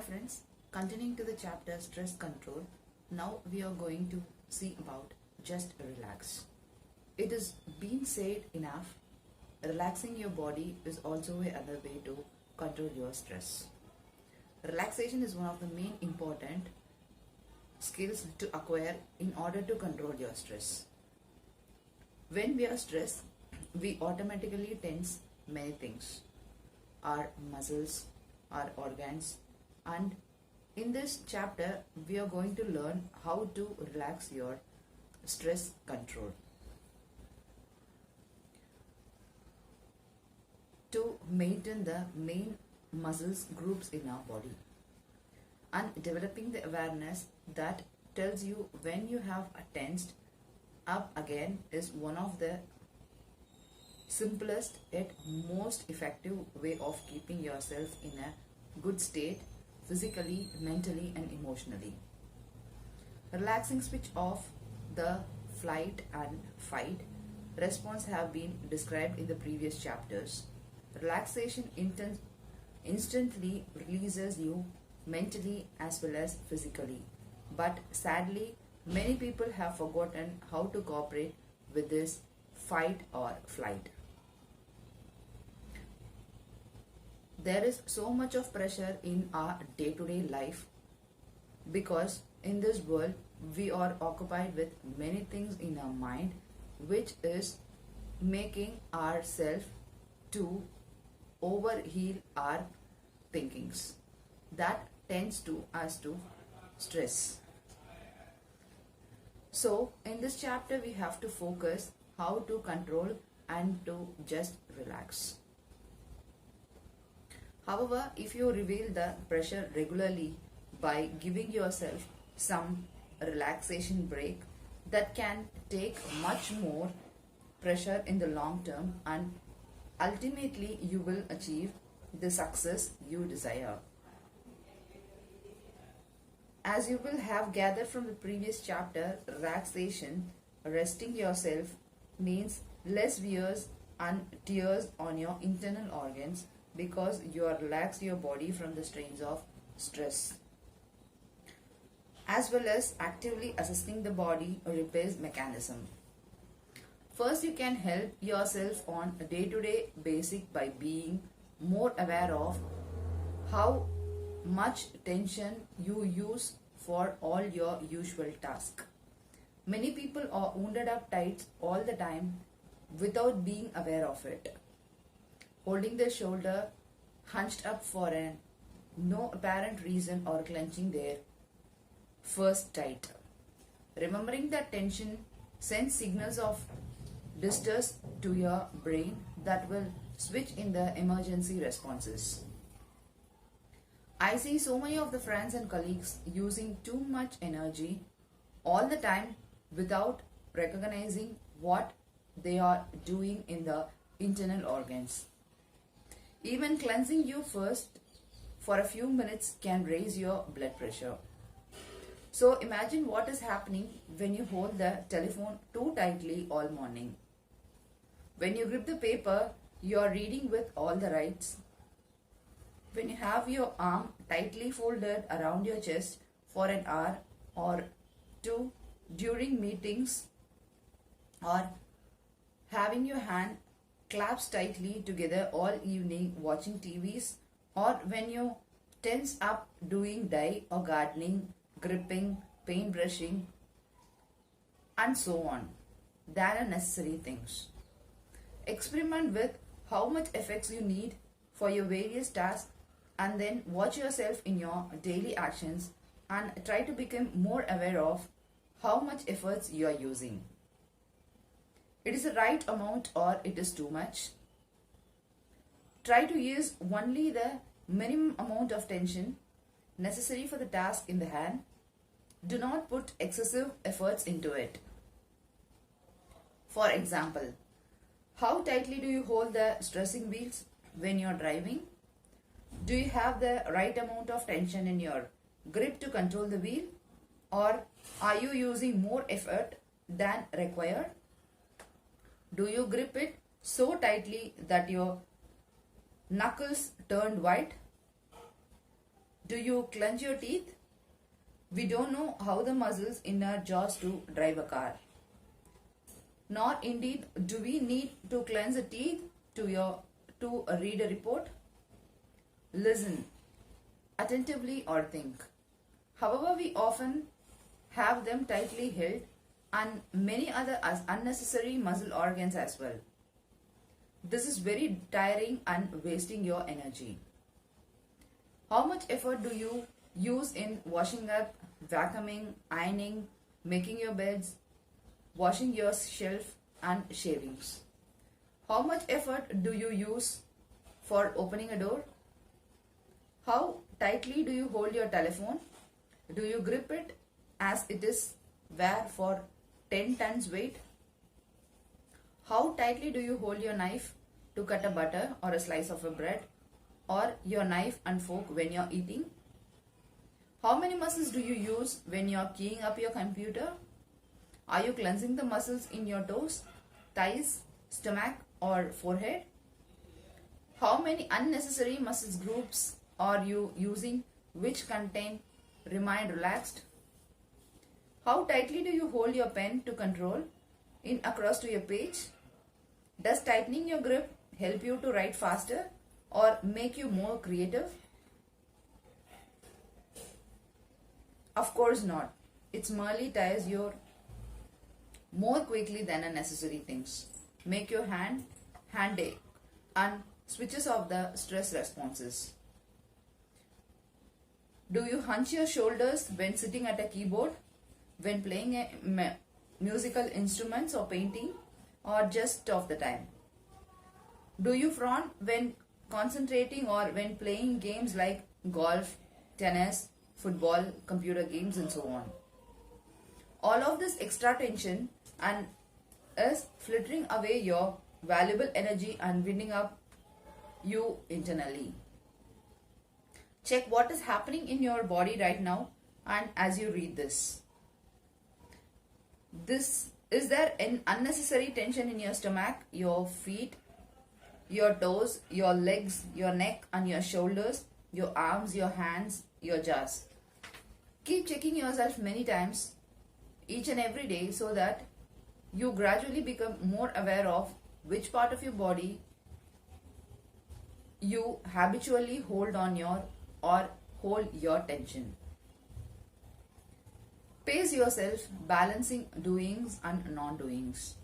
Hi friends, continuing to the chapter stress control, now we are going to see about just relax. It has been said enough, relaxing your body is also another way to control your stress. Relaxation is one of the main important skills to acquire in order to control your stress. When we are stressed, we automatically tense many things, our muscles, our organs, and in this chapter we are going to learn how to relax your stress control. To maintain the main muscles groups in our body and developing the awareness that tells you when you have tensed up again is one of the simplest yet most effective way of keeping yourself in a good state physically, mentally and emotionally. Relaxing switch off the flight and fight response have been described in the previous chapters. Relaxation instantly releases you mentally as well as physically. But sadly, many people have forgotten how to cooperate with this fight or flight. There is so much of pressure in our day-to-day life because in this world we are occupied with many things in our mind which is making ourselves to overheal our thinkings. That tends to us to stress. So in this chapter we have to focus how to control and to just relax. However, if you reveal the pressure regularly by giving yourself some relaxation break, that can take much more pressure in the long term and ultimately you will achieve the success you desire. As you will have gathered from the previous chapter, relaxation, resting yourself means less wears and tears on your internal organs because you are relaxed your body from the strains of stress, as well as actively assisting the body repairs mechanism. First, you can help yourself on a day-to-day basis by being more aware of how much tension you use for all your usual tasks. Many people are wounded up tight all the time without being aware of it, holding their shoulder hunched up for no apparent reason or clenching their fists tight. Remembering that tension sends signals of distress to your brain that will switch in the emergency responses. I see so many of the friends and colleagues using too much energy all the time without recognizing what they are doing in the internal organs. Even cleansing you first for a few minutes can raise your blood pressure. So imagine what is happening when you hold the telephone too tightly all morning. When you grip the paper, you are reading with all the rights. When you have your arm tightly folded around your chest for an hour or two during meetings, or having your hand clasped tightly together all evening watching TVs, or when you tense up doing dye or gardening, gripping, paint brushing, and so on. That are necessary things. Experiment with how much effects you need for your various tasks and then watch yourself in your daily actions and try to become more aware of how much efforts you are using. It is the right amount or it is too much. Try to use only the minimum amount of tension necessary for the task in the hand. Do not put excessive efforts into it. For example, how tightly do you hold the steering wheels when you are driving? Do you have the right amount of tension in your grip to control the wheel? Or are you using more effort than required? Do you grip it so tightly that your knuckles turn white? Do you clench your teeth? We don't know how the muscles in our jaws to drive a car. Nor indeed do we need to cleanse the teeth to read a report. Listen attentively or think. However, we often have them tightly held and many other unnecessary muscle organs as well. This is very tiring and wasting your energy. How much effort do you use in washing up, vacuuming, ironing, making your beds, washing your shelf and shavings? How much effort do you use for opening a door? How tightly do you hold your telephone? Do you grip it as it is wear for 10 tons weight? How tightly do you hold your knife to cut a butter or a slice of a bread, or your knife and fork when you're eating? How many muscles do you use when you're keying up your computer? Are you cleansing the muscles in your toes, thighs, stomach or forehead? How many unnecessary muscle groups are you using which contain remain relaxed? How tightly do you hold your pen to control in across to your page? Does tightening your grip help you to write faster or make you more creative? Of course not. It merely tires you more quickly than unnecessary things. Make your hand ache and switches off the stress responses. Do you hunch your shoulders when sitting at a keyboard, when playing musical instruments or painting, or just of the time? Do you frown when concentrating or when playing games like golf, tennis, football, computer games and so on? All of this extra tension and is filtering away your valuable energy and winding up you internally. Check what is happening in your body right now and as you read this. Is there an unnecessary tension in your stomach, your feet, your toes, your legs, your neck and your shoulders, your arms, your hands, your jaws? Keep checking yourself many times each and every day so that you gradually become more aware of which part of your body you habitually hold on your or hold your tension. Pace yourself, balancing doings and non-doings.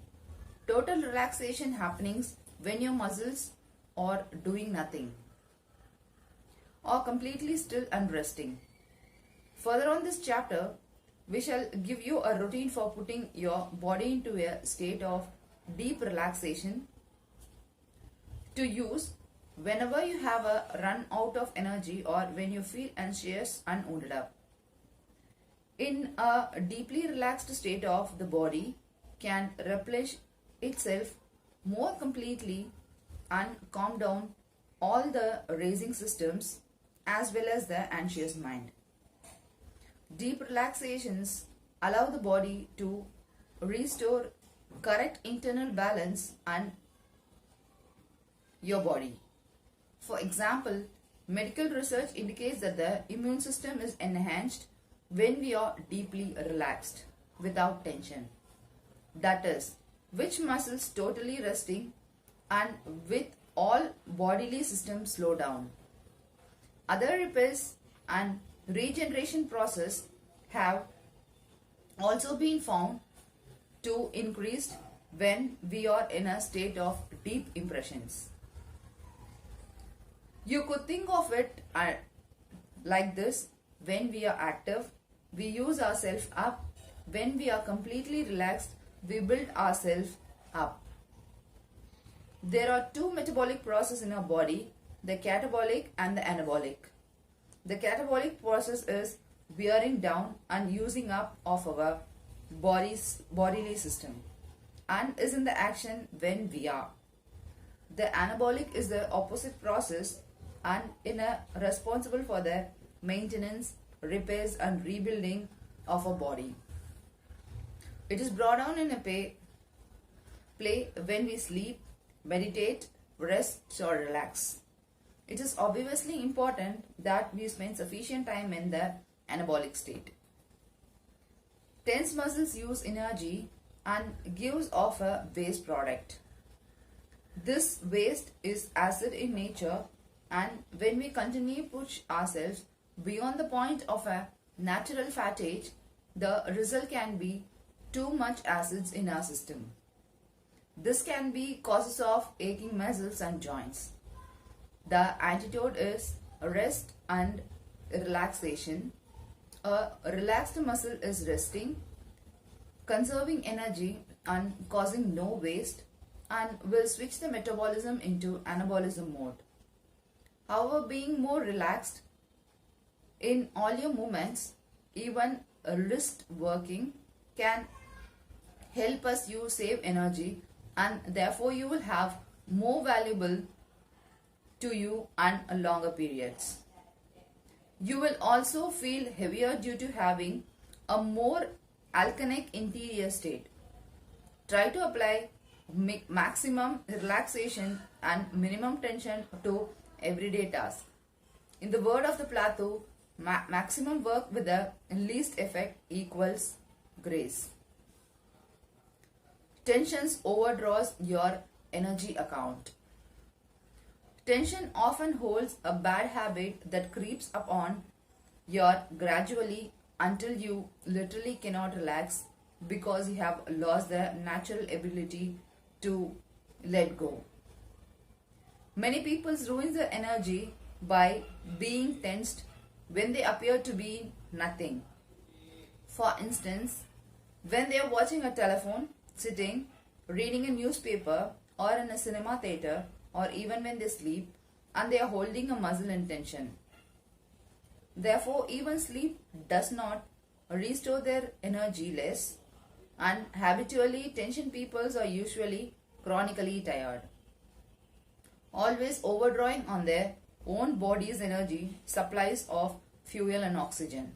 Total relaxation happenings when your muscles are doing nothing or completely still and resting. Further on this chapter, we shall give you a routine for putting your body into a state of deep relaxation to use whenever you have a run out of energy or when you feel anxious and wounded up. In a deeply relaxed state of the body can replenish itself more completely and calm down all the racing systems as well as the anxious mind. Deep relaxations allow the body to restore correct internal balance and your body. For example, medical research indicates that the immune system is enhanced when we are deeply relaxed without tension. That is, which muscles totally resting and with all bodily systems slow down. Other repairs and regeneration process have also been found to increase when we are in a state of deep impressions. You could think of it like this: when we are active, we use ourselves up. When we are completely relaxed, we build ourselves up. There are two metabolic processes in our body, the catabolic and the anabolic. The catabolic process is wearing down and using up of our bodily system and is in the action when we are. The anabolic is the opposite process and responsible for the maintenance, repairs and rebuilding of a body. It is brought down in a play when we sleep, meditate, rest or relax. it is obviously important that we spend sufficient time in the anabolic state. Tense muscles use energy and gives off a waste product. This waste is acid in nature, and when we continue push ourselves beyond the point of a natural fatage, the result can be too much acids in our system. This can be causes of aching muscles and joints. The antidote is rest and relaxation. A relaxed muscle is resting, conserving energy and causing no waste, and will switch the metabolism into anabolism mode. However, being more relaxed in all your movements, even wrist working, can help us you save energy, and therefore you will have more valuable to you and longer periods. You will also feel heavier due to having a more alkalic interior state. Try to apply maximum relaxation and minimum tension to everyday tasks. In the word of the Plato, maximum work with the least effect equals grace. Tensions overdraws your energy account. Tension often holds a bad habit that creeps upon you gradually until you literally cannot relax because you have lost the natural ability to let go. Many people ruin their energy by being tensed when they appear to be nothing. For instance, when they are watching a telephone, sitting, reading a newspaper, or in a cinema theater, or even when they sleep, and they are holding a muscle in tension. Therefore, even sleep does not restore their energy less, and habitually tension peoples are usually chronically tired, always overdrawing on their own body's energy supplies of fuel and oxygen.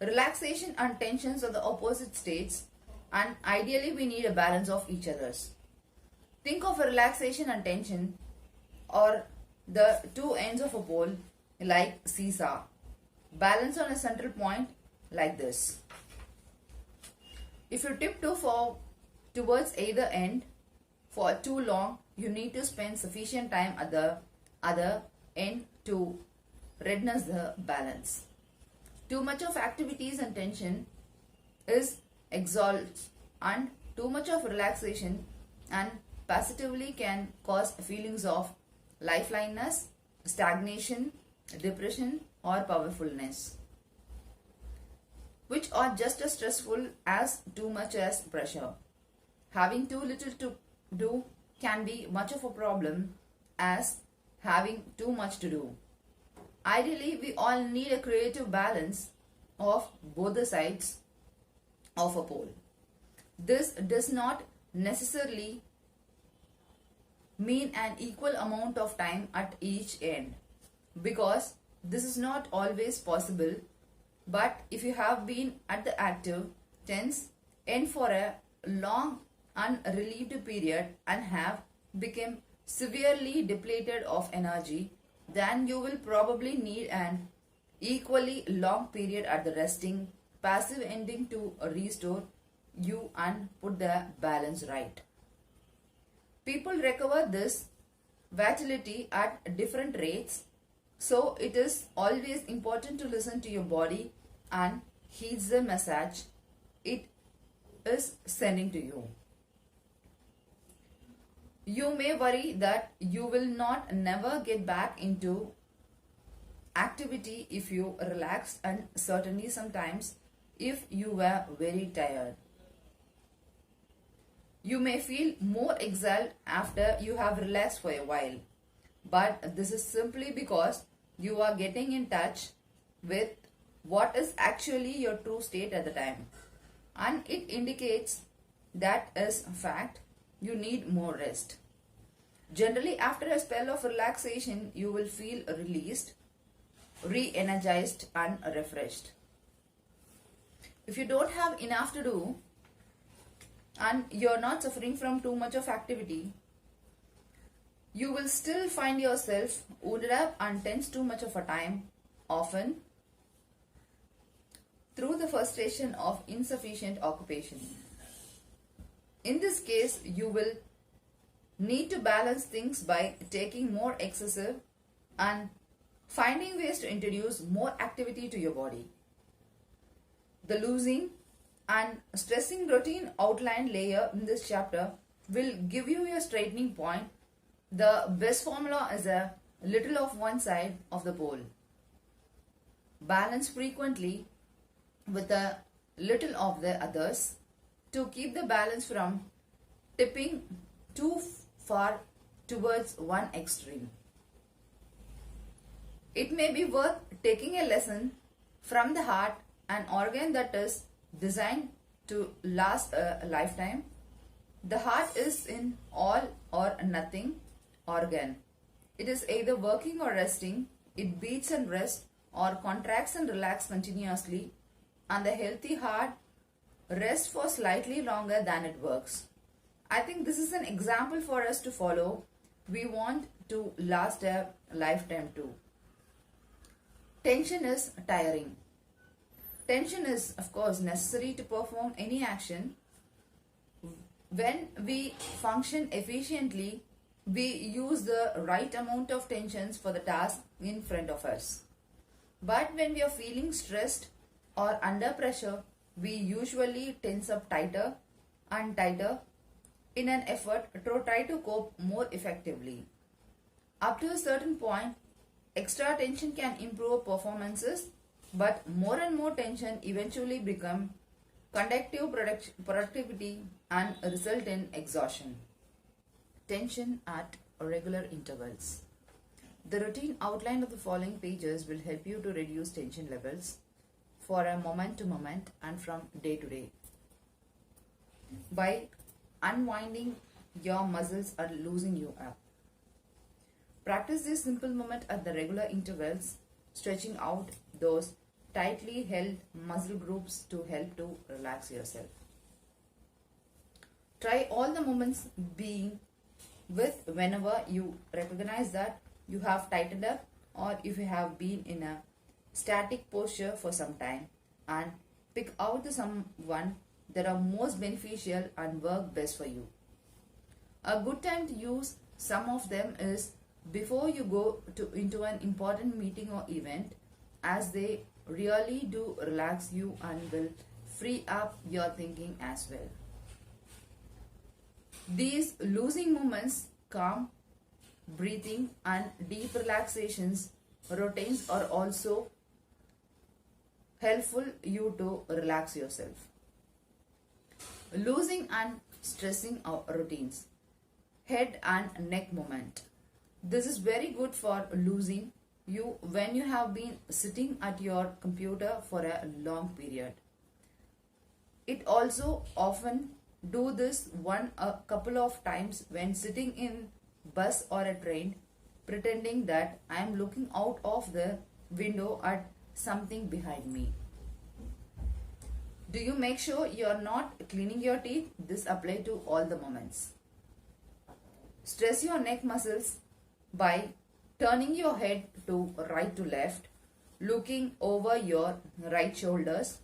Relaxation and tensions are the opposite states, and ideally we need a balance of each other's. Think of a relaxation and tension or the two ends of a pole like seesaw. Balance on a central point like this. If you tip too far towards either end for too long, you need to spend sufficient time at the other end to readiness the balance. Too much of activities and tension is exhaust, and too much of relaxation and passively can cause feelings of lifelineness, stagnation, depression, or powerfulness, which are just as stressful as too much as pressure. Having too little to do can be much of a problem as having too much to do. Ideally, we all need a creative balance of both the sides of a pole. This does not necessarily mean an equal amount of time at each end, because this is not always possible. But if you have been at the active, tense end for a long unrelieved period and have become severely depleted of energy, then you will probably need an equally long period at the resting, passive ending to restore you and put the balance right. People recover this vitality at different rates, so it is always important to listen to your body and heed the message it is sending to you. You may worry that you will not never get back into activity if you relaxed, and certainly sometimes if you were very tired. You may feel more exiled after you have relaxed for a while, but this is simply because you are getting in touch with what is actually your true state at the time, and it indicates that is a fact you need more rest. Generally, after a spell of relaxation, you will feel released, re-energized and refreshed. If you don't have enough to do and you're not suffering from too much of activity, you will still find yourself wounded up and tense too much of a time, often through the frustration of insufficient occupation. In this case, you will need to balance things by taking more excessive and finding ways to introduce more activity to your body. The losing and stressing routine outline layer in this chapter will give you your straightening point. The best formula is a little of one side of the pole. Balance frequently with a little of the others to keep the balance from tipping too far towards one extreme. It may be worth taking a lesson from the heart, an organ that is designed to last a lifetime. The heart is an all or nothing organ. It is either working or resting. It beats and rests or contracts and relaxes continuously, and the healthy heart rests for slightly longer than it works. I think this is an example for us to follow. We want to last a lifetime too. Tension is tiring. Tension is, of course, necessary to perform any action. When we function efficiently, we use the right amount of tensions for the task in front of us. But when we are feeling stressed or under pressure, we usually tense up tighter and tighter in an effort to try to cope more effectively. Up to a certain point, extra tension can improve performances, but more and more tension eventually become conductive productivity and result in exhaustion. Tension at regular intervals. The routine outline of the following pages will help you to reduce tension levels for a moment to moment and from day to day. By unwinding your muscles or loosening you up. Practice this simple movement at the regular intervals, stretching out those tightly held muscle groups to help to relax yourself. Try all the movements being with whenever you recognize that you have tightened up or if you have been in a static posture for some time, and pick out the someone that are most beneficial and work best for you. A good time to use some of them is before you go into an important meeting or event, as they really do relax you and will free up your thinking as well. These losing movements, calm breathing and deep relaxations routines are also helpful you to relax yourself. Losing and stressing routines. Head and neck movement. This is very good for losing you when you have been sitting at your computer for a long period. It also often do this a couple of times when sitting in bus or a train, pretending that I am looking out of the window at something behind me. Do you make sure you are not cleaning your teeth? This applies to all the moments. Stress your neck muscles by turning your head to right to left, looking over your right shoulders.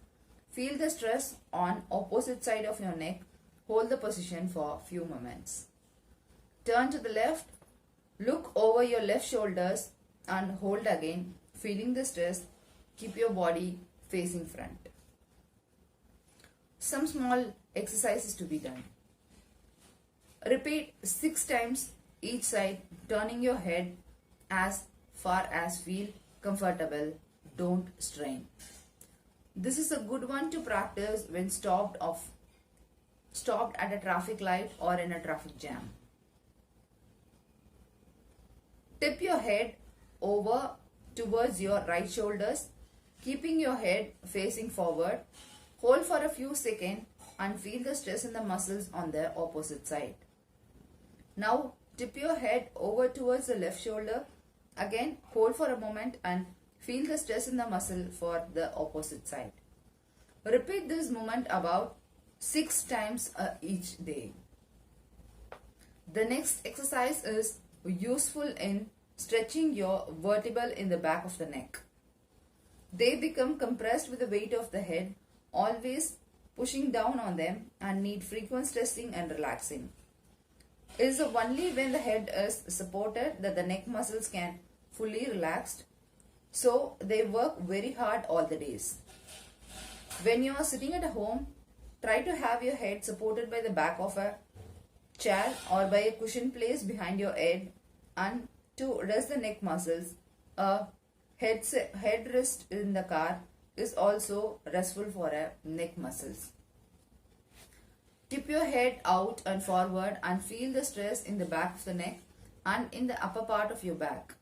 Feel the stress on opposite side of your neck. Hold the position for a few moments. Turn to the left, look over your left shoulders and hold again, feeling the stress. Keep your body facing front. Some small exercises to be done. Repeat 6 times each side, turning your head as far as feel comfortable. Don't strain. This is a good one to practice when stopped at a traffic light or in a traffic jam. Tip your head over towards your right shoulders, keeping your head facing forward. Hold for a few seconds and feel the stress in the muscles on the opposite side. Now tip your head over towards the left shoulder. Again, hold for a moment and feel the stress in the muscle for the opposite side. Repeat this movement about 6 times each day. The next exercise is useful in stretching your vertebral in the back of the neck. They become compressed with the weight of the head, always pushing down on them, and need frequent stressing and relaxing. It is only when the head is supported that the neck muscles can fully relaxed, so they work very hard all the days. When you are sitting at home, try to have your head supported by the back of a chair or by a cushion placed behind your head, and to rest the neck muscles. A headrest in the car is also restful for a neck muscles. Tip your head out and forward and feel the stress in the back of the neck and in the upper part of your back.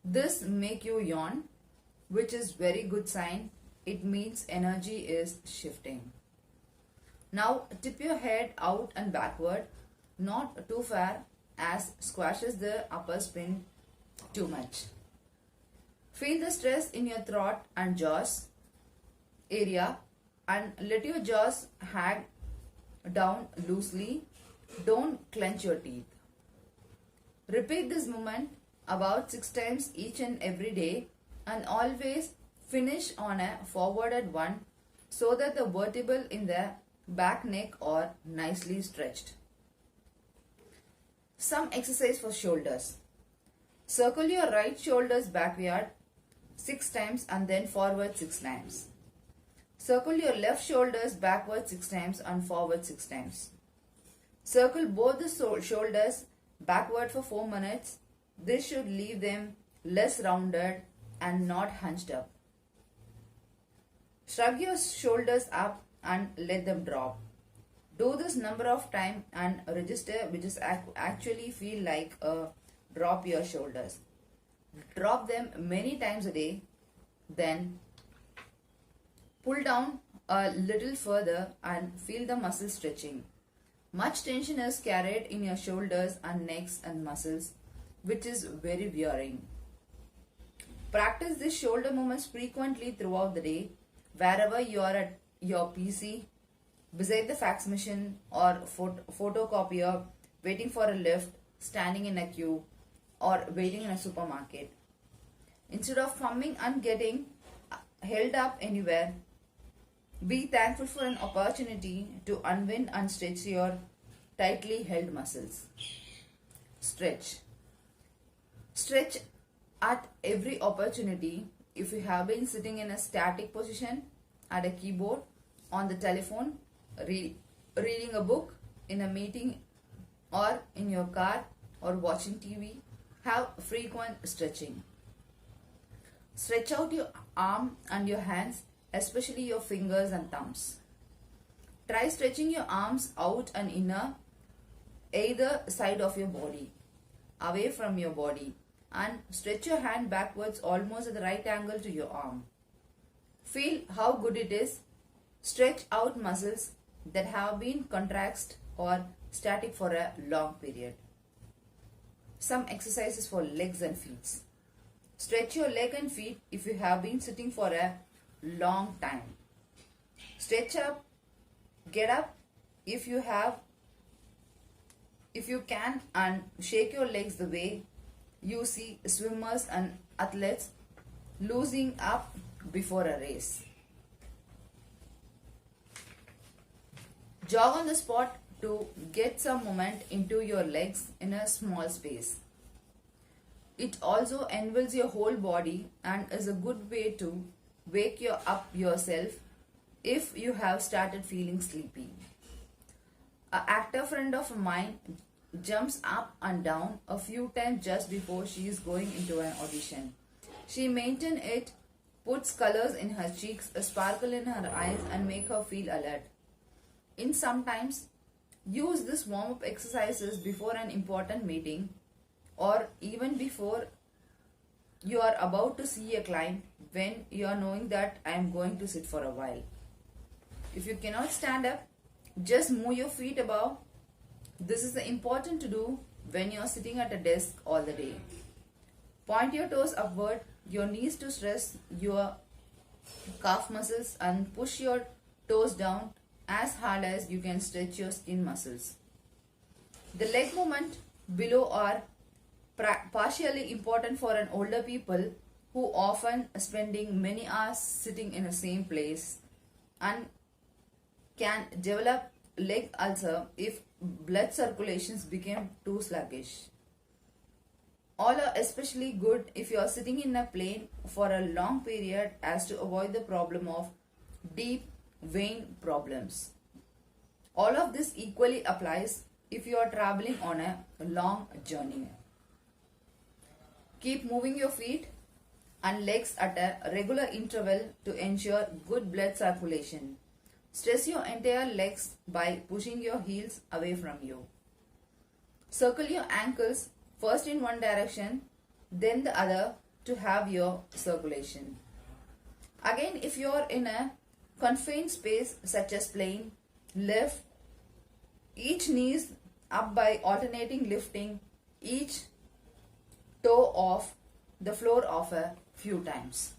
This make you yawn, which is very good sign. It means energy is shifting. Now tip your head out and backward, not too far as squashes the upper spine too much. Feel the stress in your throat and jaws area and let your jaws hang down loosely. Don't clench your teeth. Repeat this movement about 6 times each and every day, and always finish on a forwarded one so that the vertebral in the back neck are nicely stretched. Some exercise for shoulders. Circle your right shoulders backward 6 times and then forward 6 times. Circle your left shoulders backward 6 times and forward 6 times. Circle both the shoulders backward for 4 minutes. This should leave them less rounded and not hunched up. Shrug your shoulders up and let them drop. Do this number of times and register which is actually feel like a drop your shoulders. Drop them many times a day, then pull down a little further and feel the muscles stretching. Much tension is carried in your shoulders and necks and muscles, which is very wearing. Practice these shoulder movements frequently throughout the day, wherever you are at your PC, beside the fax machine or photocopier, waiting for a lift, standing in a queue, or waiting in a supermarket. Instead of fumbling and getting held up anywhere, be thankful for an opportunity to unwind and stretch your tightly held muscles. Stretch. Stretch at every opportunity. If you have been sitting in a static position at a keyboard, on the telephone, reading a book, in a meeting, or in your car, or watching TV, have frequent stretching. Stretch out your arm and your hands, especially your fingers and thumbs. Try stretching your arms out and inner, either side of your body, away from your body, and stretch your hand backwards almost at the right angle to your arm. Feel how good it is. Stretch out muscles that have been contracted or static for a long period. Some exercises for legs and feet. Stretch your leg and feet if you have been sitting for a long time. Stretch up, get up if you can, and shake your legs the way you see swimmers and athletes loosening up before a race. Jog on the spot to get some movement into your legs in a small space. It also involves your whole body and is a good way to wake you up yourself if you have started feeling sleepy. An actor friend of mine jumps up and down a few times just before she is going into an audition. She maintains it, puts colors in her cheeks, a sparkle in her eyes, and make her feel alert. In sometimes use this warm-up exercises before an important meeting or even before you are about to see a client, when you are knowing that I am going to sit for a while. If you cannot stand up, just move your feet above. This is important to do when you are sitting at a desk all the day. Point your toes upward, your knees to stress your calf muscles, and push your toes down as hard as you can stretch your skin muscles. The leg movement below are partially important for an older people who often spending many hours sitting in the same place and can develop leg ulcer if blood circulations become too sluggish. All are especially good if you are sitting in a plane for a long period as to avoid the problem of deep vein problems. All of this equally applies if you are traveling on a long journey. Keep moving your feet and legs at a regular interval to ensure good blood circulation. Stress your entire legs by pushing your heels away from you. Circle your ankles first in one direction, then the other to have your circulation. Again, if you are in a confined space such as plane, lift each knees up by alternating lifting each toe off the floor of a few times.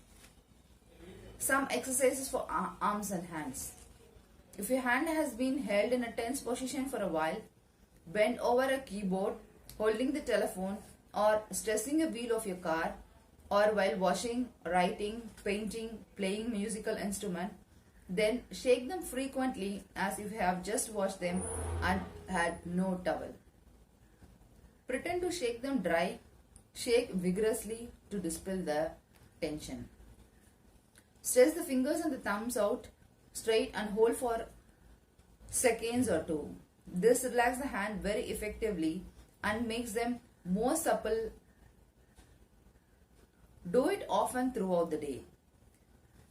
Some exercises for arms and hands. If your hand has been held in a tense position for a while, bend over a keyboard, holding the telephone or stressing a wheel of your car, or while washing, writing, painting, playing musical instrument, then shake them frequently as if you have just washed them and had no towel. Pretend to shake them dry, shake vigorously to dispel the tension. Stretch the fingers and the thumbs out straight and hold for seconds or two. This relaxes the hand very effectively and makes them more supple. Do it often throughout the day.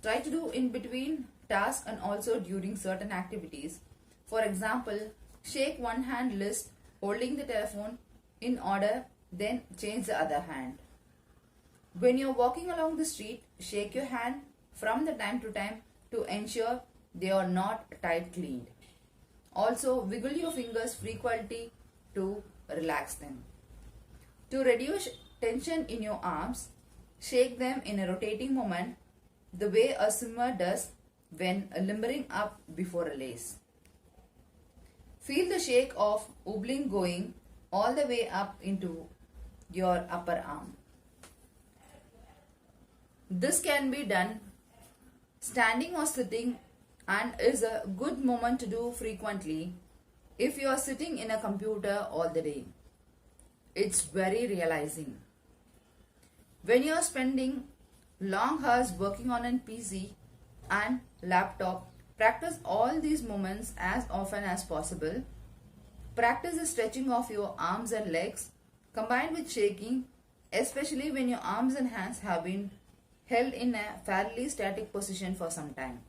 Try to do in between tasks and also during certain activities. For example, shake one hand list holding the telephone in order, then change the other hand. When you're walking along the street, shake your hand from the time to time to ensure they are not tight cleaned. Also, wiggle your fingers frequently to relax them. To reduce tension in your arms, shake them in a rotating movement the way a swimmer does when limbering up before a race. Feel the shake of oblique going all the way up into your upper arm. This can be done standing or sitting and is a good moment to do frequently if you are sitting in a computer all the day. It's very realizing. When you are spending long hours working on a PC and laptop, practice all these moments as often as possible. Practice the stretching of your arms and legs combined with shaking, especially when your arms and hands have been held in a fairly static position for some time.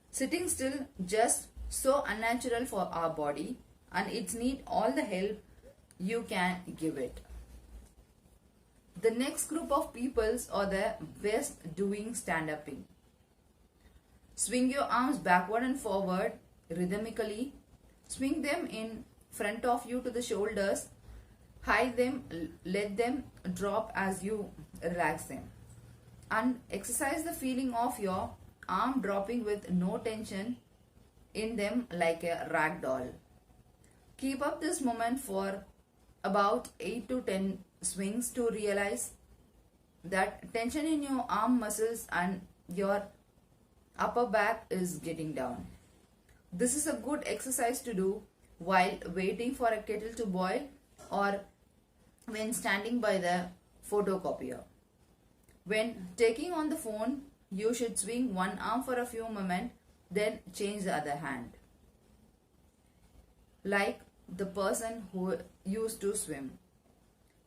Sitting still just so unnatural for our body and it needs all the help you can give it. The next group of peoples are the best doing stand-upping. Swing your arms backward and forward rhythmically. Swing them in front of you to the shoulders. Hide them, let them drop as you relax them. And exercise the feeling of your arm dropping with no tension in them like a rag doll. Keep up this moment for about 8 to 10 swings to realize that tension in your arm muscles and your upper back is getting down. This is a good exercise to do while waiting for a kettle to boil or when standing by the photocopier. When taking on the phone, you should swing one arm for a few moments, then change the other hand. Like the person who used to swim.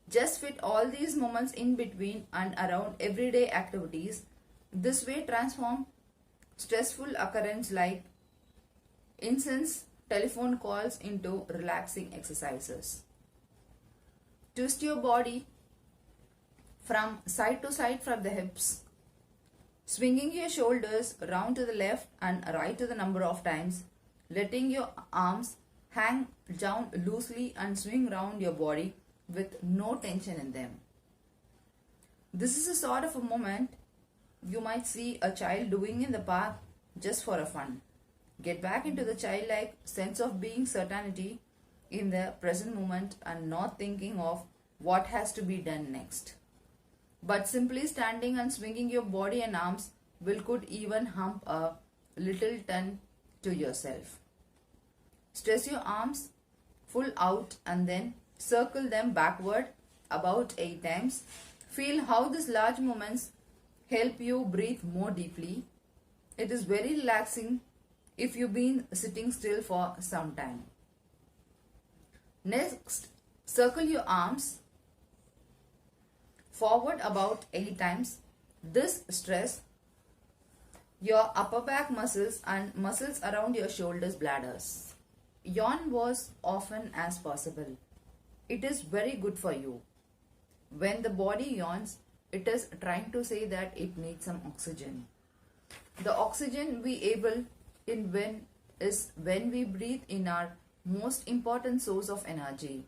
Just fit all these moments in between and around everyday activities. This way transform stressful occurrence like incense telephone calls into relaxing exercises. Twist your body from side to side from the hips, swinging your shoulders round to the left and right to the number of times, letting your arms hang down loosely and swing round your body with no tension in them. This is a sort of a moment you might see a child doing in the park just for a fun. Get back into the childlike sense of being certainty in the present moment and not thinking of what has to be done next. But simply standing and swinging your body and arms could even hump a little ton to yourself. Stretch your arms full out and then circle them backward about 8 times. Feel how these large movements help you breathe more deeply. It is very relaxing if you've been sitting still for some time. Next, circle your arms forward about 8 times. This stress your upper back muscles and muscles around your shoulders bladders. Yawn as often as possible. It is very good for you. When the body yawns, it is trying to say that it needs some oxygen. The oxygen we able in when we breathe in our most important source of energy.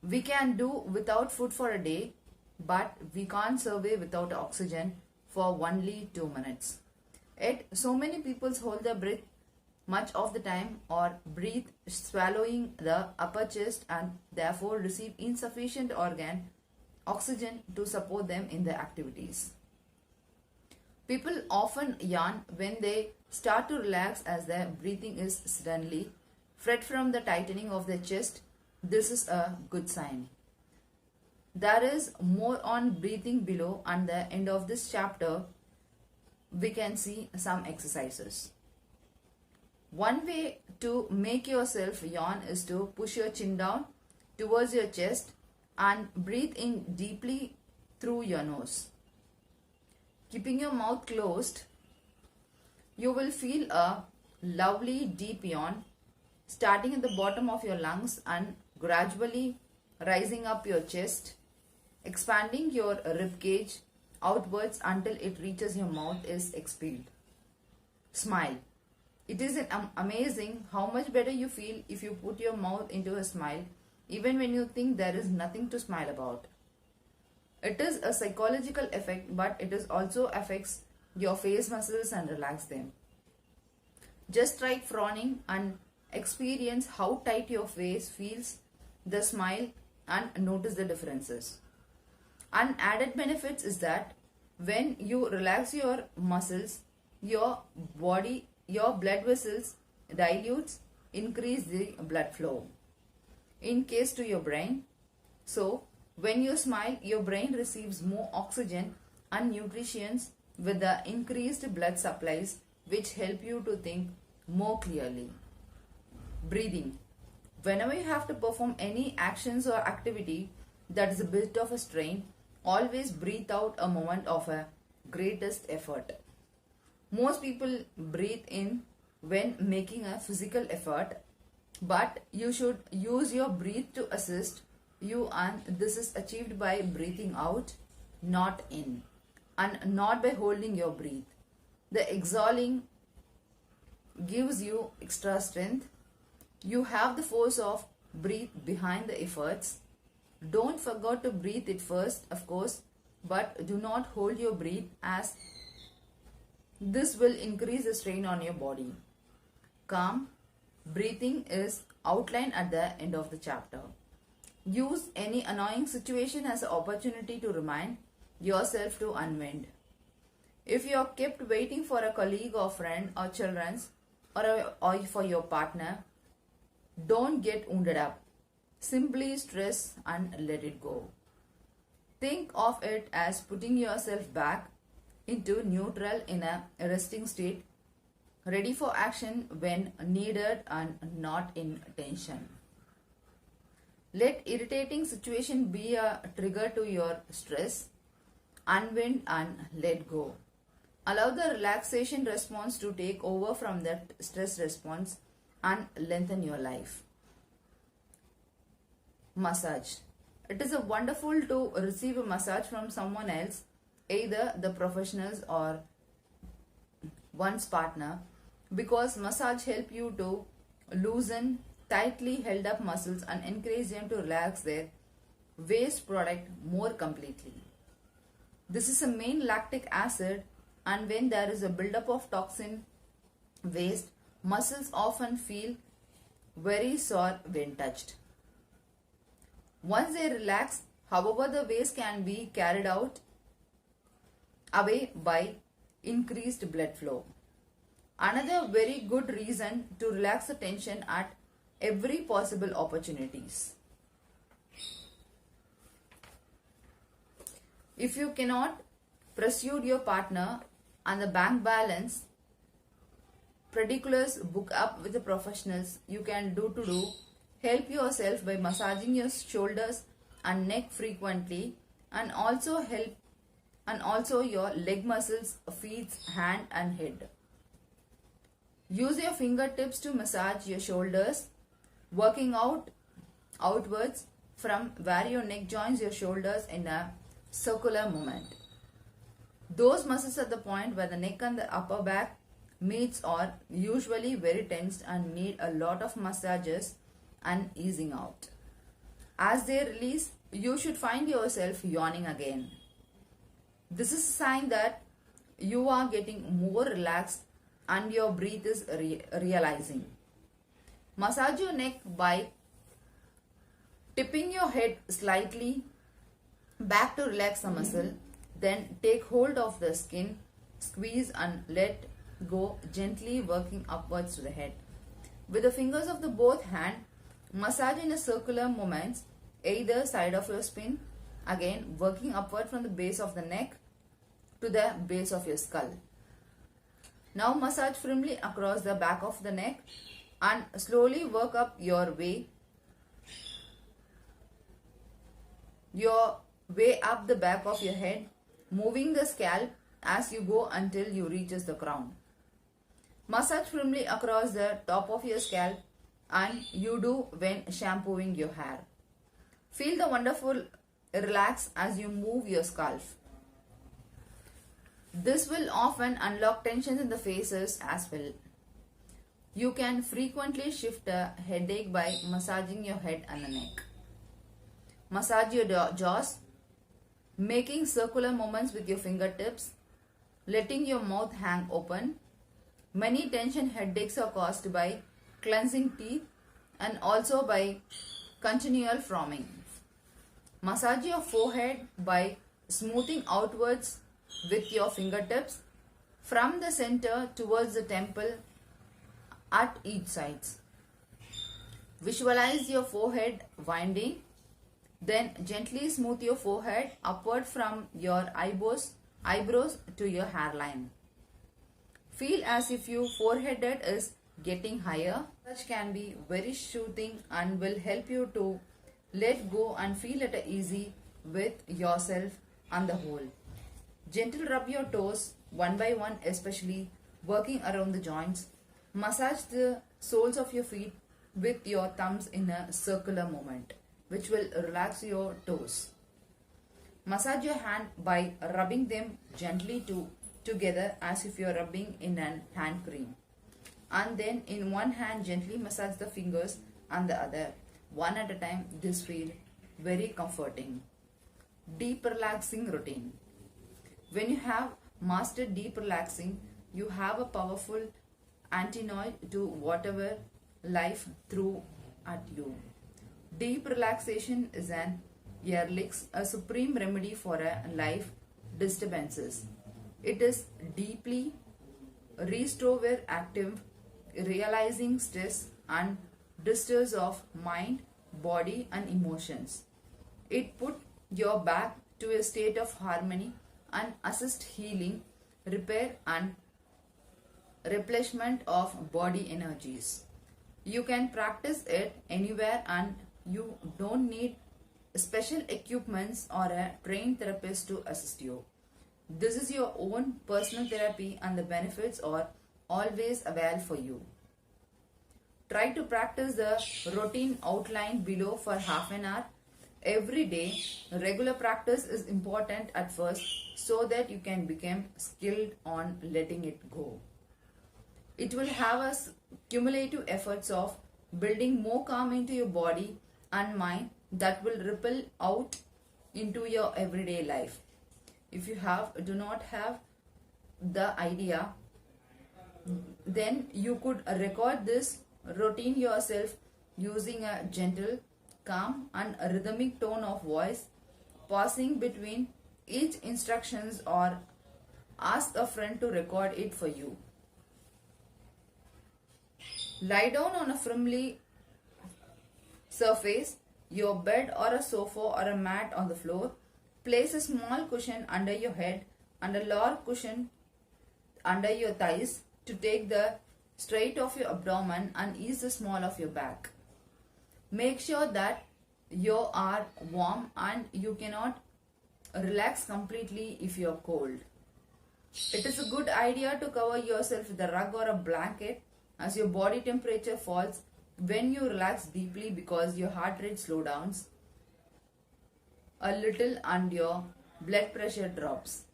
We can do without food for a day, but we can't survive without oxygen for only 2 minutes. Yet so many people hold their breath much of the time or breathe swallowing the upper chest and therefore receive insufficient organ oxygen to support them in their activities. People often yawn when they start to relax as their breathing is suddenly fret from the tightening of their chest. This is a good sign. There is more on breathing below, and the end of this chapter we can see some exercises. One way to make yourself yawn is to push your chin down towards your chest and breathe in deeply through your nose. Keeping your mouth closed, you will feel a lovely deep yawn starting at the bottom of your lungs and gradually rising up your chest, expanding your rib cage outwards until it reaches your mouth is expelled. Smile. It is amazing how much better you feel if you put your mouth into a smile even when you think there is nothing to smile about. It is a psychological effect, but it is also affects your face muscles and relax them. Just try frowning and experience how tight your face feels the smile and notice the differences. An added benefit is that when you relax your muscles, your blood vessels dilutes, increase the blood flow in case to your brain. So when you smile, your brain receives more oxygen and nutrients with the increased blood supplies, which help you to think more clearly. Breathing. Whenever you have to perform any actions or activity that is a bit of a strain, always breathe out a moment of a greatest effort. Most people breathe in when making a physical effort, but you should use your breath to assist you, and this is achieved by breathing out, not in, and not by holding your breath. The exhaling gives you extra strength. You have the force of breathe behind the efforts. Don't forget to breathe it first, of course, but do not hold your breath, as this will increase the strain on your body. Calm breathing is outlined at the end of the chapter. Use any annoying situation as an opportunity to remind yourself to unwind. If you are kept waiting for a colleague or friend or children's or for your partner, don't get wounded up. Simply stress and let it go. Think of it as putting yourself back into neutral in a resting state, ready for action when needed and not in tension. Let irritating situation be a trigger to your stress. Unwind and let go. Allow the relaxation response to take over from that stress response and lengthen your life. Massage. It is a wonderful to receive a massage from someone else, either the professionals or one's partner, because massage help you to loosen tightly held up muscles and encourage them to relax their waste product more completely. This is a main lactic acid, and when there is a buildup of toxin waste, muscles often feel very sore when touched. Once they relax, however, the waste can be carried out away by increased blood flow. Another very good reason to relax the tension at every possible opportunities. If you cannot pursue your partner and the bank balance, particulars book up with the professionals you can do help yourself by massaging your shoulders and neck frequently, and also your leg muscles, feet, hand and head. Use your fingertips to massage your shoulders, working outwards from where your neck joins your shoulders in a circular movement. Those muscles at the point where the neck and the upper back meets are usually very tensed and need a lot of massages and easing out. As they release, you should find yourself yawning again. This is a sign that you are getting more relaxed and your breath is realizing. Massage your neck by tipping your head slightly back to relax the muscle. Then take hold of the skin, squeeze and let go, gently working upwards to the head. With the fingers of the both hand, massage in a circular movements either side of your spine, again working upward from the base of the neck to the base of your skull. Now massage firmly across the back of the neck and slowly work up your way up the back of your head, moving the scalp as you go until you reaches the crown. Massage firmly across the top of your scalp and you do when shampooing your hair. Feel the wonderful relax as you move your scalp. This will often unlock tensions in the faces as well. You can frequently shift a headache by massaging your head and the neck. Massage your jaws, making circular movements with your fingertips, letting your mouth hang open. Many tension headaches are caused by cleansing teeth and also by continual frowning. Massage your forehead by smoothing outwards with your fingertips from the center towards the temple at each sides. Visualize your forehead winding. Then gently smooth your forehead upward from your eyebrows to your hairline. Feel as if your forehead is getting higher. Such can be very soothing and will help you to let go and feel at easy with yourself and the whole. Gentle rub your toes one by one, especially working around the joints. Massage the soles of your feet with your thumbs in a circular movement, which will relax your toes. Massage your hand by rubbing them gently together as if you are rubbing in an hand cream. And then in one hand gently massage the fingers and the other, one at a time. This feels very comforting. Deep relaxing routine. When you have mastered deep relaxing, you have a powerful antidote to whatever life threw at you. Deep relaxation is an elixir, a supreme remedy for a life disturbances. It is deeply restorative, realizing stress and distress of mind, body and emotions. It put your back to a state of harmony and assist healing, repair and replenishment of body energies. You can practice it anywhere and you don't need special equipments or a trained therapist to assist you. This is your own personal therapy and the benefits are always available for you. Try to practice the routine outlined below for half an hour every day. Regular practice is important at first so that you can become skilled on letting it go. It will have a cumulative efforts of building more calm into your body and mind that will ripple out into your everyday life. If you do not have the idea, then you could record this routine yourself using a gentle, calm and a rhythmic tone of voice, pausing between each instructions or ask a friend to record it for you. Lie down on a firmly surface, your bed or a sofa or a mat on the floor. Place a small cushion under your head and a large cushion under your thighs to take the straight of your abdomen and ease the small of your back. Make sure that you are warm and you cannot relax completely if you are cold. It is a good idea to cover yourself with a rug or a blanket as your body temperature falls when you relax deeply, because your heart rate slows down a little and your blood pressure drops.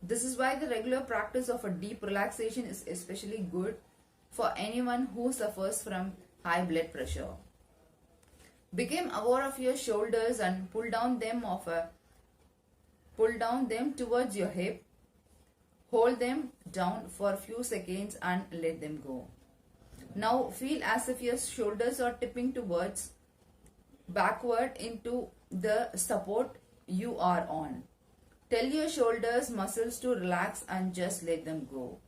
This is why the regular practice of a deep relaxation is especially good for anyone who suffers from high blood pressure. Become aware of your shoulders and pull down them towards your hip. Hold them down for a few seconds and let them go. Now feel as if your shoulders are tipping towards backward into the support you are on. Tell your shoulders muscles to relax and just let them go.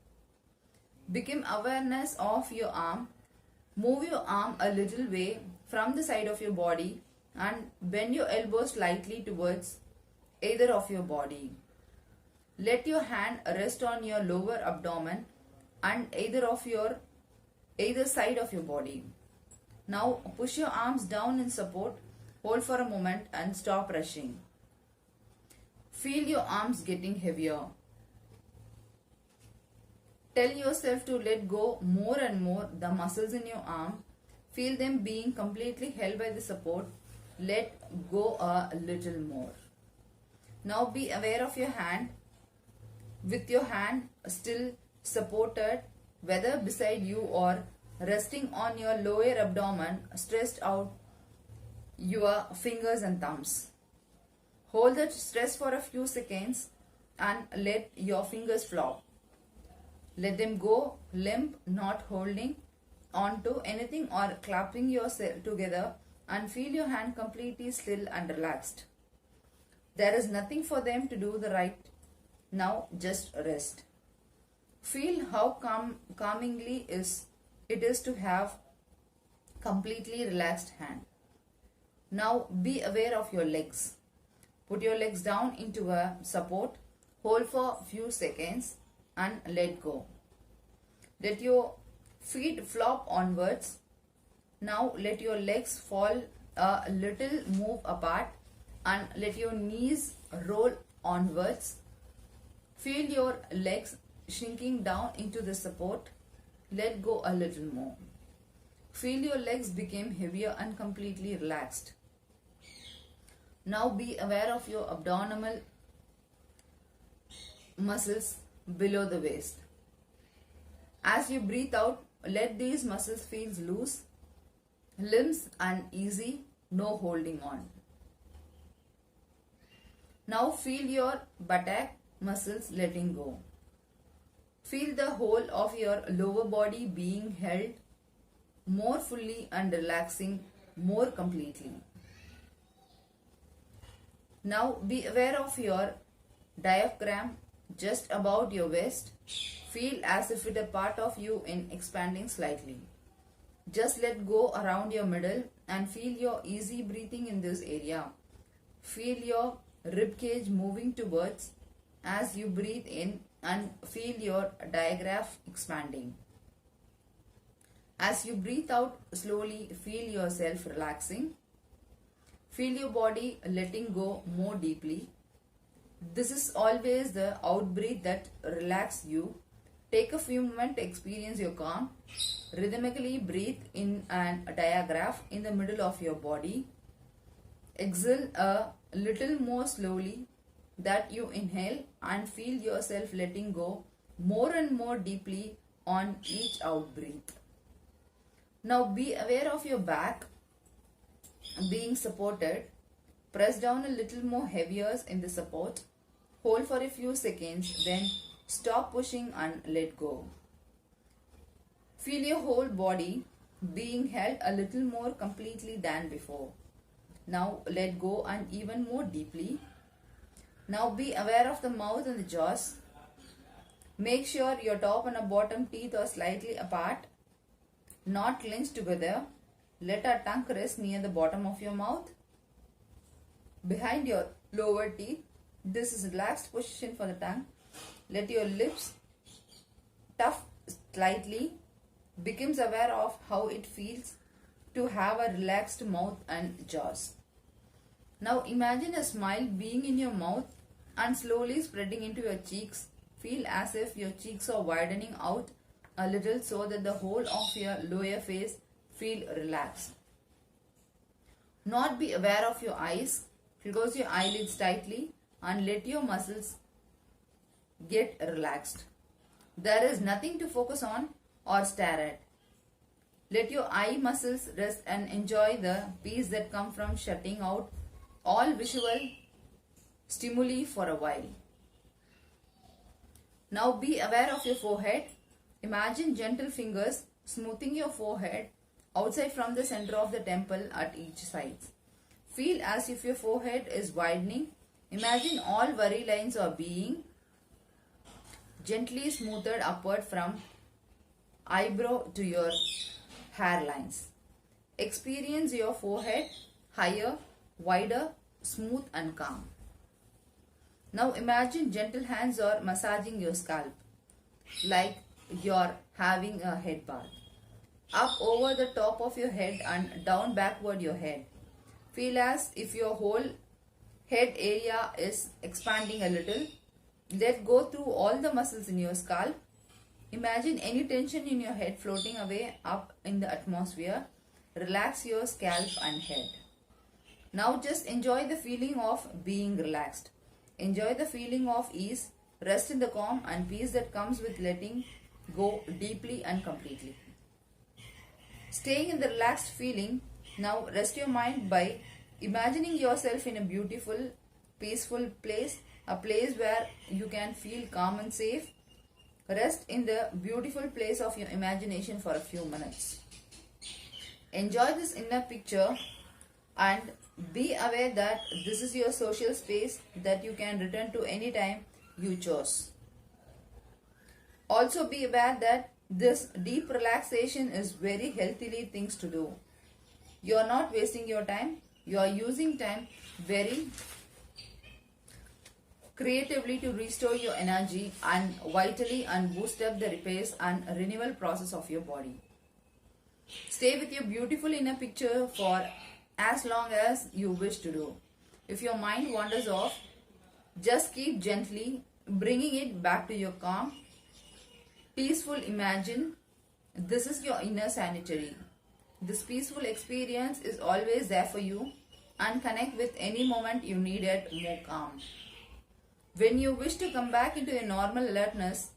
Become awareness of your arm. Move your arm a little way from the side of your body and bend your elbows slightly towards either of your body. Let your hand rest on your lower abdomen and either side of your body. Now push your arms down in support. Hold for a moment and stop rushing. Feel your arms getting heavier. Tell yourself to let go more and more the muscles in your arm. Feel them being completely held by the support. Let go a little more. Now be aware of your hand. With your hand still supported, whether beside you or resting on your lower abdomen, stretched out your fingers and thumbs. Hold the stress for a few seconds and let your fingers flop. Let them go limp, not holding onto anything or clapping yourself together, and feel your hand completely still and relaxed. There is nothing for them to do the right now, just rest. Feel how calmingly it is to have completely relaxed hand. Now be aware of your legs. Put your legs down into a support. Hold for a few seconds and let go. Let your feet flop onwards. Now let your legs fall a little, move apart, and let your knees roll onwards. Feel your legs shrinking down into the support. Let go a little more. Feel your legs become heavier and completely relaxed. Now be aware of your abdominal muscles below the waist. As you breathe out, let these muscles feel loose, limbs and easy, no holding on. Now feel your buttock muscles letting go. Feel the whole of your lower body being held more fully and relaxing more completely. Now be aware of your diaphragm just about your waist. Feel as if it is a part of you in expanding slightly. Just let go around your middle and feel your easy breathing in this area. Feel your rib cage moving towards as you breathe in and feel your diaphragm expanding. As you breathe out slowly, feel yourself relaxing. Feel your body letting go more deeply. This is always the out breath that relaxes you. Take a few moments to experience your calm. Rhythmically breathe in and diaphragm in the middle of your body. Exhale a little more slowly that you inhale and feel yourself letting go more and more deeply on each out breath. Now be aware of your back being supported. Press down a little more heavier in the support. Hold for a few seconds, then stop pushing and let go. Feel your whole body being held a little more completely than before. Now let go and even more deeply. Now be aware of the mouth and the jaws. Make sure your top and bottom teeth are slightly apart, not clenched together. Let our tongue rest near the bottom of your mouth, behind your lower teeth. This is a relaxed position for the tongue. Let your lips tuft slightly. Becomes aware of how it feels to have a relaxed mouth and jaws. Now imagine a smile being in your mouth and slowly spreading into your cheeks. Feel as if your cheeks are widening out a little so that the whole of your lower face feel relaxed. Not be aware of your eyes. Close your eyelids tightly and let your muscles get relaxed. There is nothing to focus on or stare at. Let your eye muscles rest and enjoy the peace that comes from shutting out all visual stimuli for a while. Now be aware of your forehead. Imagine gentle fingers smoothing your forehead outside from the center of the temple at each side. Feel as if your forehead is widening. Imagine all worry lines are being gently smoothed upward from eyebrow to your hairlines. Experience your forehead higher, wider, smooth and calm. Now imagine gentle hands are massaging your scalp like you're having a head bath. Up over the top of your head and down backward your head. Feel as if your whole head area is expanding a little. Let go through all the muscles in your scalp. Imagine any tension in your head floating away up in the atmosphere. Relax your scalp and head. Now just enjoy the feeling of being relaxed. Enjoy the feeling of ease. Rest in the calm and peace that comes with letting go deeply and completely. Staying in the relaxed feeling, now rest your mind by imagining yourself in a beautiful, peaceful place, a place where you can feel calm and safe. Rest in the beautiful place of your imagination for a few minutes. Enjoy this inner picture and be aware that this is your social space that you can return to anytime you chose. Also be aware that this deep relaxation is very healthily things to do. You are not wasting your time. You are using time very creatively to restore your energy and vitally and boost up the repairs and renewal process of your body. Stay with your beautiful inner picture for as long as you wish to do. If your mind wanders off, just keep gently bringing it back to your calm, peaceful imagine. This is your inner sanitary. This peaceful experience is always there for you and connect with any moment you need it more calm. When you wish to come back into your normal alertness,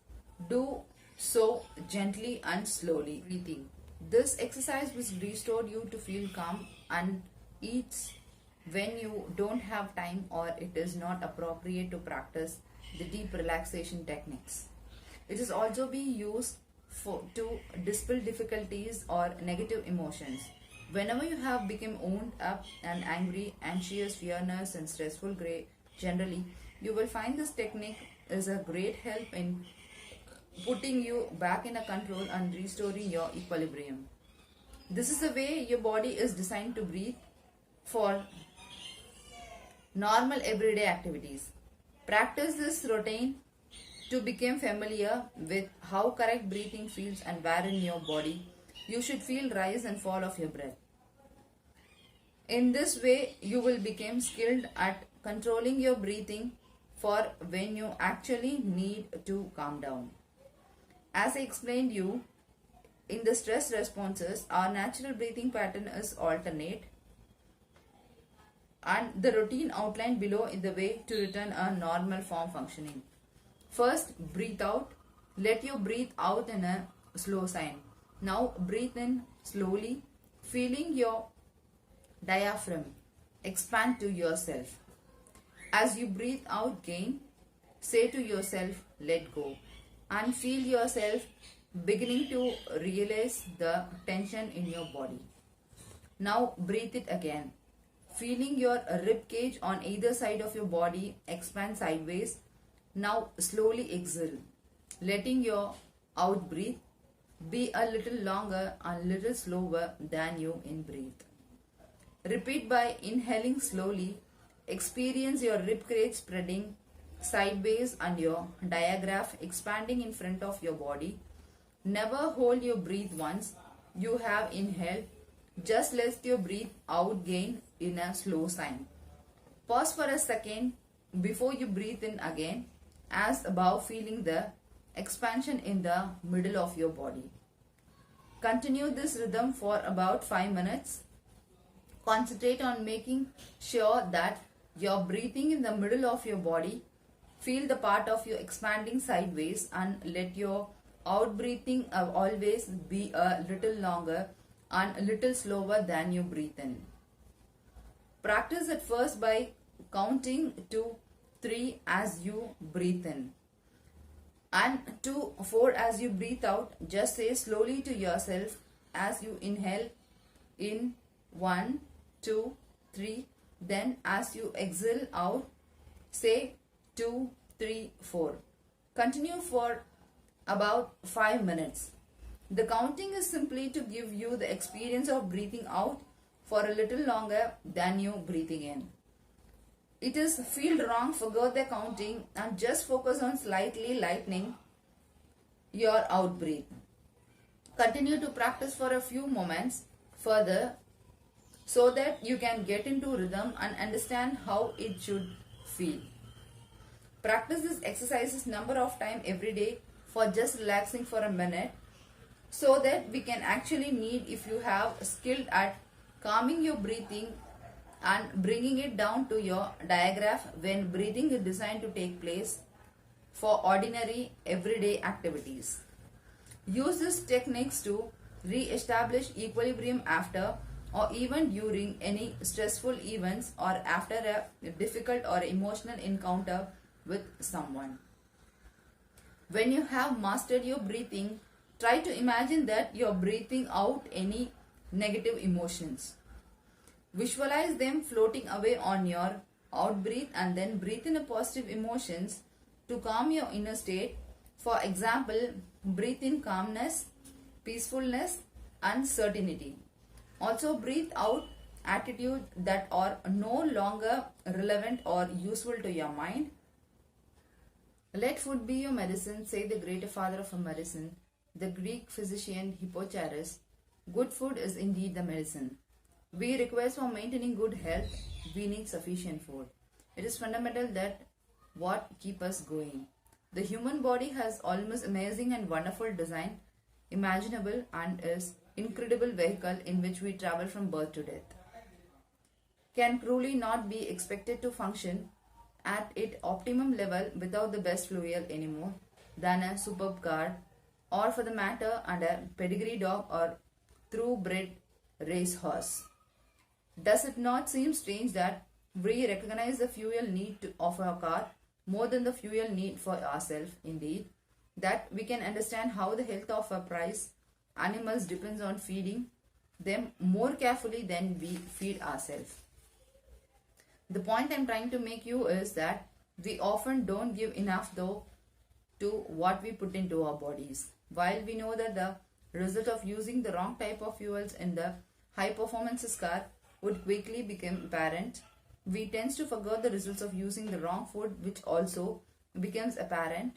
do so gently and slowly. Breathing. This exercise will restore you to feel calm and eats when you don't have time or it is not appropriate to practice the deep relaxation techniques. It is also be used to dispel difficulties or negative emotions. Whenever you have become wound up and angry, anxious, fearless and stressful generally, you will find this technique is a great help in putting you back in a control and restoring your equilibrium. This is the way your body is designed to breathe for normal everyday activities. Practice this routine to become familiar with how correct breathing feels and where in your body you should feel rise and fall of your breath. In this way, you will become skilled at controlling your breathing for when you actually need to calm down. As I explained you, in the stress responses, our natural breathing pattern is alternate and the routine outlined below is the way to return a normal form functioning. First, breathe out. Let you breathe out in a slow sign. Now, breathe in slowly, feeling your diaphragm expand to yourself. As you breathe out again, say to yourself, let go, and feel yourself beginning to realize the tension in your body. Now breathe it again. Feeling your rib cage on either side of your body expand sideways. Now slowly exhale, letting your out breath be a little longer and little slower than you in breath. Repeat by inhaling slowly. Experience your rib cage spreading sideways and your diaphragm expanding in front of your body. Never hold your breath once you have inhaled. Just let your breath out gain in a slow sign. Pause for a second before you breathe in again, as above, feeling the expansion in the middle of your body. Continue this rhythm for about 5 minutes. Concentrate on making sure that you're breathing in the middle of your body. Feel the part of you expanding sideways and let your out breathing always be a little longer and a little slower than you breathe in. Practice at first by counting to 3 as you breathe in and to 4 as you breathe out. Just say slowly to yourself as you inhale in 1, 2, 3. Then as you exhale out, say 2, 3, 4. Continue for about 5 minutes. The counting is simply to give you the experience of breathing out for a little longer than you breathing in. It is feel wrong, forget the counting and just focus on slightly lightening your out breath. Continue to practice for a few moments further so that you can get into rhythm and understand how it should feel. Practice this exercises number of times every day for just relaxing for a minute so that we can actually need if you have skilled at calming your breathing and bringing it down to your diaphragm when breathing is designed to take place for ordinary everyday activities. Use these techniques to re-establish equilibrium after or even during any stressful events or after a difficult or emotional encounter with someone. When you have mastered your breathing, try to imagine that you are breathing out any negative emotions. Visualize them floating away on your out breath and then breathe in a positive emotions to calm your inner state. For example, breathe in calmness, peacefulness and certainty. Also breathe out attitudes that are no longer relevant or useful to your mind. Let food be your medicine, say the great father of medicine, the Greek physician Hippocrates. Good food is indeed the medicine. We request for maintaining good health, we need sufficient food. It is fundamental that what keep us going. The human body has almost amazing and wonderful design imaginable and is incredible vehicle in which we travel from birth to death. Can truly not be expected to function at its optimum level without the best fuel anymore than a superb car or for the matter and a pedigree dog or thoroughbred racehorse. Does it not seem strange that we recognize the fuel need of our car more than the fuel need for ourselves? Indeed, that we can understand how the health of our prize animals depends on feeding them more carefully than we feed ourselves. The point I'm trying to make you is that we often don't give enough though to what we put into our bodies. While we know that the result of using the wrong type of fuels in the high performance car would quickly become apparent, we tend to forget the results of using the wrong food, which also becomes apparent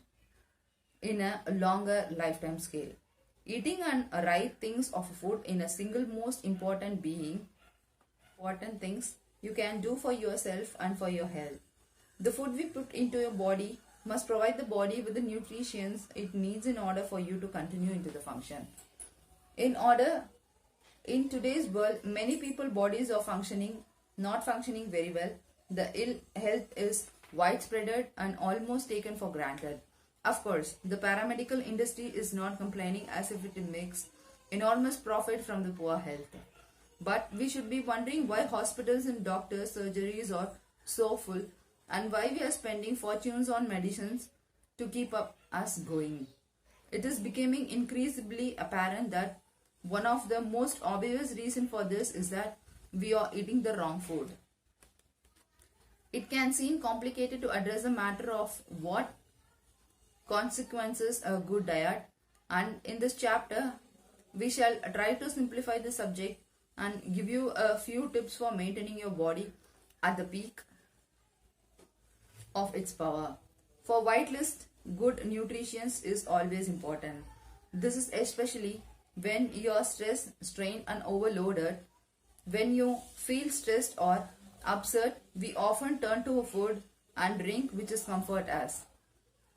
in a longer lifetime scale. Eating and right things of food in a single most important things you can do for yourself and for your health. The food we put into your body must provide the body with the nutrients it needs in order for you to continue into the function. In today's world, many people bodies are not functioning very well. The ill health is widespread and almost taken for granted. Of course, the paramedical industry is not complaining as if it makes enormous profit from the poor health. But we should be wondering why hospitals and doctors' surgeries are so full and why we are spending fortunes on medicines to keep us going. It is becoming increasingly apparent that one of the most obvious reasons for this is that we are eating the wrong food. It can seem complicated to address the matter of what consequences a good diet, and in this chapter we shall try to simplify the subject and give you a few tips for maintaining your body at the peak of its power. For whitelist, good nutrition is always important. This is especially when you are stressed, strained and overloaded. When you feel stressed or upset, we often turn to a food and drink which is comfort us,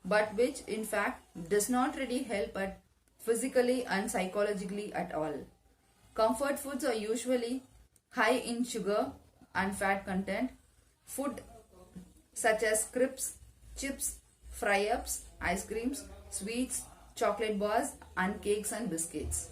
but which in fact does not really help us physically and psychologically at all. Comfort foods are usually high in sugar and fat content. Food such as crisps, chips, fry-ups, ice creams, sweets, chocolate bars and cakes and biscuits,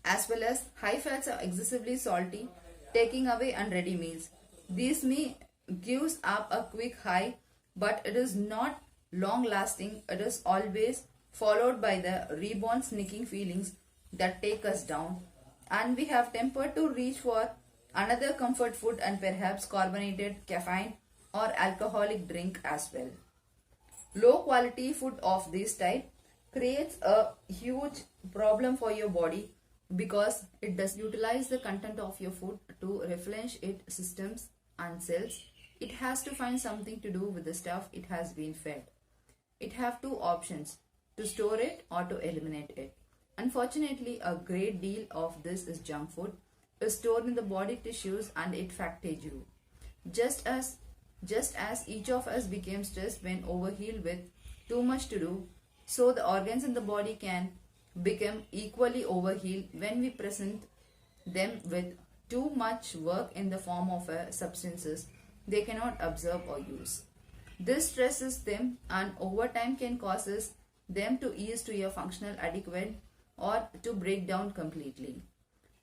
as well as high fats are excessively salty, taking away and ready meals. These may gives up a quick high, but it is not long lasting. It is always followed by the rebound sneaking feelings that take us down, and we have tempered to reach for another comfort food and perhaps carbonated caffeine or alcoholic drink as well. Low quality food of this type creates a huge problem for your body because it does utilize the content of your food to replenish its systems and cells. It has to find something to do with the stuff it has been fed. It have two options: to store it or to eliminate it. Unfortunately, a great deal of this is junk food, is stored in the body tissues and it factage you. Just as each of us became stressed when overhealed with too much to do, so the organs in the body can become equally overhealed when we present them with too much work in the form of substances they cannot absorb or use. This stresses them and over time can causes them to ease to a functional adequate or to break down completely.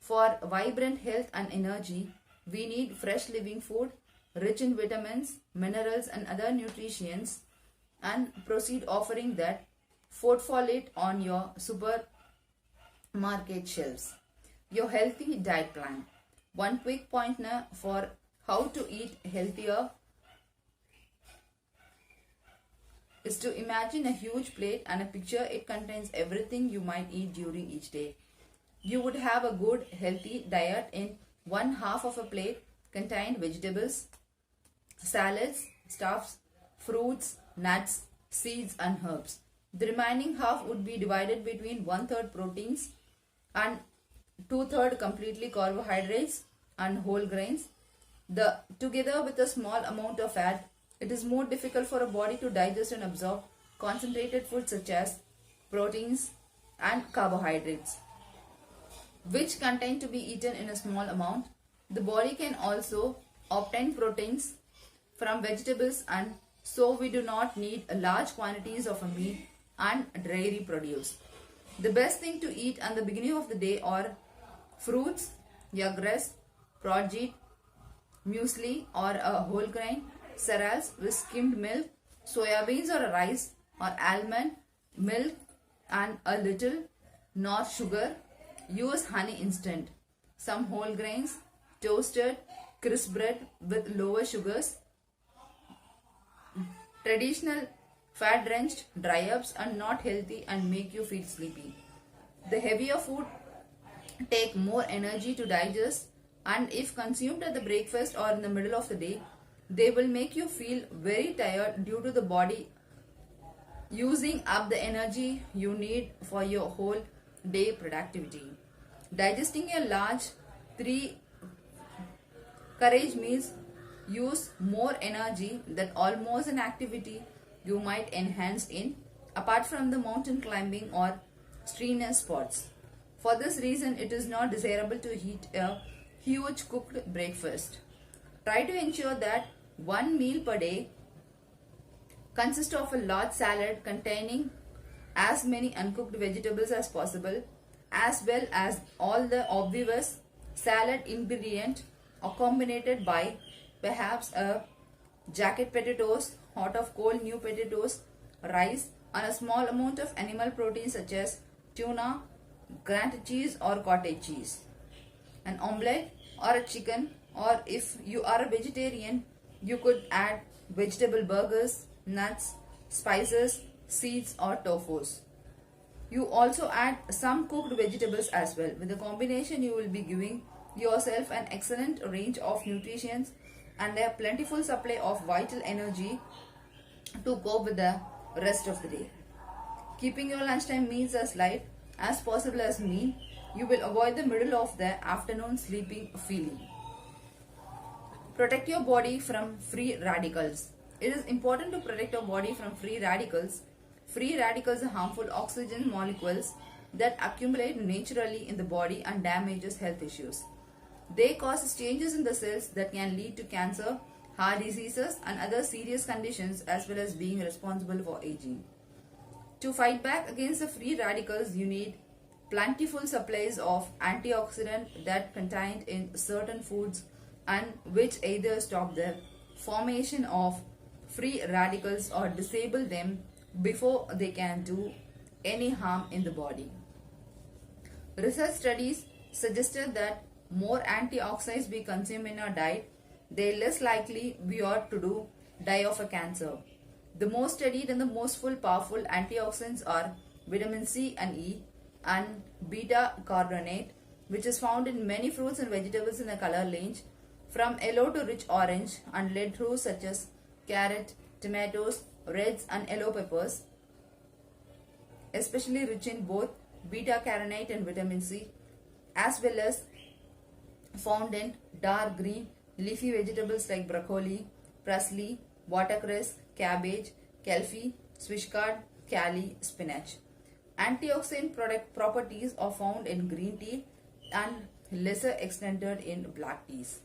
For vibrant health and energy, we need fresh living food rich in vitamins, minerals and other nutrients, and proceed offering that fortfolate on your supermarket shelves. Your healthy diet plan. One quick pointer for how to eat healthier is to imagine a huge plate and a picture it contains everything you might eat during each day. You would have a good healthy diet in one half of a plate contained vegetables, salads, stuffs, fruits, nuts, seeds and herbs. The remaining half would be divided between 1/3 proteins and 2/3 completely carbohydrates and whole grains. Together with a small amount of fat, it is more difficult for a body to digest and absorb concentrated foods such as proteins and carbohydrates, which contain to be eaten in a small amount. The body can also obtain proteins from vegetables, and so we do not need large quantities of a meat and dairy produce. The best thing to eat at the beginning of the day are fruits, grass, protege, muesli or a whole grain, cereals with skimmed milk, soya beans or a rice or almond milk and a little not sugar. Use honey instant. Some whole grains, toasted, crisp bread with lower sugars. Traditional fat-drenched dry-ups are not healthy and make you feel sleepy. The heavier food take more energy to digest, and if consumed at the breakfast or in the middle of the day, they will make you feel very tired due to the body using up the energy you need for your whole day productivity. Digesting a large 3 courage meals use more energy than almost an activity you might enhance in, apart from the mountain climbing or strenuous sports. For this reason, it is not desirable to eat a huge cooked breakfast. Try to ensure that one meal per day consists of a large salad containing as many uncooked vegetables as possible, as well as all the obvious salad ingredient accompanied by perhaps a jacket potatoes, hot of cold new potatoes, rice, and a small amount of animal protein such as tuna, Grant cheese or cottage cheese, an omelette or a chicken, or if you are a vegetarian, you could add vegetable burgers, nuts, spices, seeds or tofus. You also add some cooked vegetables as well. With the combination, you will be giving yourself an excellent range of nutrients and a plentiful supply of vital energy to cope with the rest of the day. Keeping your lunchtime meals as light as possible as mean, you will avoid the middle of the afternoon sleeping feeling. Protect your body from free radicals. It is important to protect your body from free radicals. Free radicals are harmful oxygen molecules that accumulate naturally in the body and damages health issues. They cause changes in the cells that can lead to cancer, heart diseases and other serious conditions, as well as being responsible for aging. To fight back against the free radicals, you need plentiful supplies of antioxidant that contained in certain foods and which either stop the formation of free radicals or disable them before they can do any harm in the body. Research studies suggested that more antioxidants we consume in our diet, the less likely we are to die of a cancer. The most studied and the most powerful antioxidants are vitamin C and E and beta carotene, which is found in many fruits and vegetables in the color range from yellow to rich orange, and legumes such as carrot, tomatoes, reds and yellow peppers, especially rich in both beta carotene and vitamin C, as well as found in dark green leafy vegetables like broccoli, parsley, watercress, cabbage, kelfie, swiss chard, kale, spinach. Antioxidant properties are found in green tea and lesser extended in black teas.